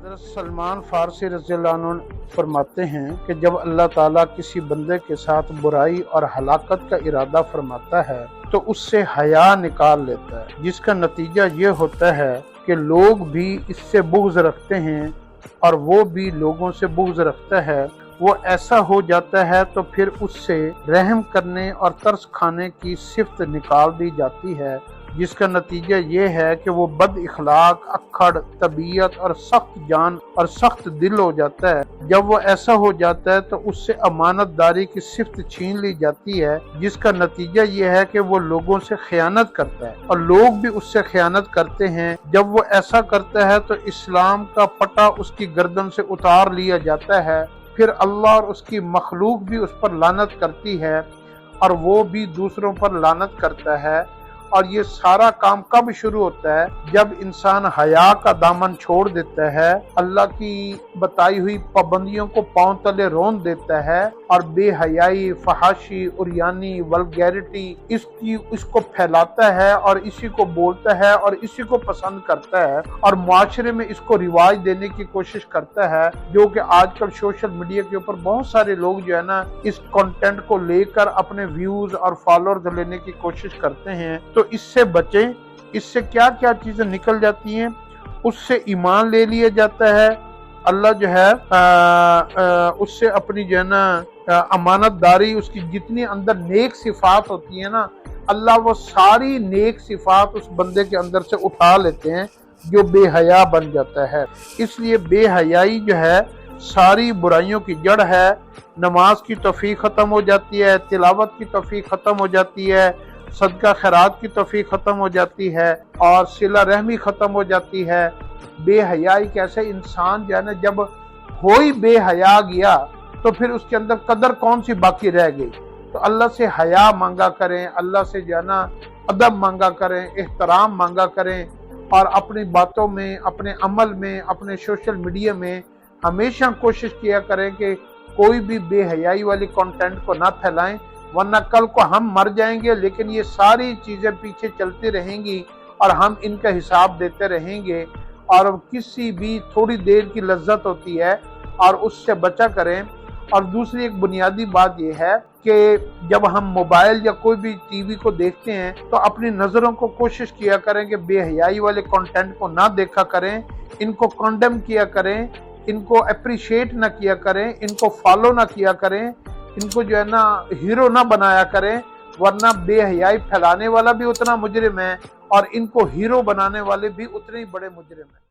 حضرت سلمان فارسی رضی اللہ عنہ فرماتے ہیں کہ جب اللہ تعالیٰ کسی بندے کے ساتھ برائی اور ہلاکت کا ارادہ فرماتا ہے تو اس سے حیا نکال لیتا ہے، جس کا نتیجہ یہ ہوتا ہے کہ لوگ بھی اس سے بغض رکھتے ہیں اور وہ بھی لوگوں سے بغض رکھتا ہے۔ وہ ایسا ہو جاتا ہے تو پھر اس سے رحم کرنے اور ترس کھانے کی صفت نکال دی جاتی ہے، جس کا نتیجہ یہ ہے کہ وہ بد اخلاق، اکھڑ طبیعت اور سخت جان اور سخت دل ہو جاتا ہے۔ جب وہ ایسا ہو جاتا ہے تو اس سے امانت داری کی صفت چھین لی جاتی ہے، جس کا نتیجہ یہ ہے کہ وہ لوگوں سے خیانت کرتا ہے اور لوگ بھی اس سے خیانت کرتے ہیں۔ جب وہ ایسا کرتا ہے تو اسلام کا پٹا اس کی گردن سے اتار لیا جاتا ہے، پھر اللہ اور اس کی مخلوق بھی اس پر لعنت کرتی ہے اور وہ بھی دوسروں پر لعنت کرتا ہے۔ اور یہ سارا کام کب شروع ہوتا ہے؟ جب انسان حیا کا دامن چھوڑ دیتا ہے، اللہ کی بتائی ہوئی پابندیوں کو پاؤں تلے رون دیتا ہے اور بے حیائی، فحاشی، عریانی، ولگیرٹی اس کو پھیلاتا ہے اور اسی کو بولتا ہے اور اسی کو پسند کرتا ہے اور معاشرے میں اس کو رواج دینے کی کوشش کرتا ہے، جو کہ آج کل سوشل میڈیا کے اوپر بہت سارے لوگ جو ہے نا اس کنٹینٹ کو لے کر اپنے ویوز اور فالوورز لینے کی کوشش کرتے ہیں۔ تو اس سے بچیں۔ اس سے کیا کیا چیزیں نکل جاتی ہیں؟ اس سے ایمان لے لیا جاتا ہے، اللہ جو ہے اس سے اپنی جو ہے نا امانت داری، اس کی جتنی اندر نیک صفات ہوتی ہیں نا، اللہ وہ ساری نیک صفات اس بندے کے اندر سے اٹھا لیتے ہیں جو بے حیا بن جاتا ہے۔ اس لیے بے حیائی جو ہے ساری برائیوں کی جڑ ہے۔ نماز کی توفیق ختم ہو جاتی ہے، تلاوت کی توفیق ختم ہو جاتی ہے، صدقہ خیرات کی توفیق ختم ہو جاتی ہے اور صلہ رحمی ختم ہو جاتی ہے۔ بے حیائی کیسے انسان جو ہے نا جب کوئی بے حیا گیا تو پھر اس کے اندر قدر کون سی باقی رہ گئی؟ تو اللہ سے حیا مانگا کریں، اللہ سے جو ہے نا ادب مانگا کریں، احترام مانگا کریں اور اپنی باتوں میں، اپنے عمل میں، اپنے سوشل میڈیا میں ہمیشہ کوشش کیا کریں کہ کوئی بھی بے حیائی والی کنٹینٹ کو نہ پھیلائیں، ورنہ کل کو ہم مر جائیں گے لیکن یہ ساری چیزیں پیچھے چلتی رہیں گی اور ہم ان کا حساب دیتے رہیں گے۔ اور کسی بھی تھوڑی دیر کی لذت ہوتی ہے اور اس سے بچا کریں۔ اور دوسری ایک بنیادی بات یہ ہے کہ جب ہم موبائل یا کوئی بھی ٹی وی کو دیکھتے ہیں تو اپنی نظروں کو کوشش کیا کریں کہ بے حیائی والے کنٹینٹ کو نہ دیکھا کریں، ان کو کنڈیم کیا کریں، ان کو اپریشیٹ نہ کیا کریں، ان کو فالو نہ کیا کریں، ان کو جو ہے نا ہیرو نہ بنایا کریں، ورنہ بے حیائی پھیلانے والا بھی اتنا مجرم ہے اور ان کو ہیرو بنانے والے بھی اتنے ہی بڑے مجرم ہیں۔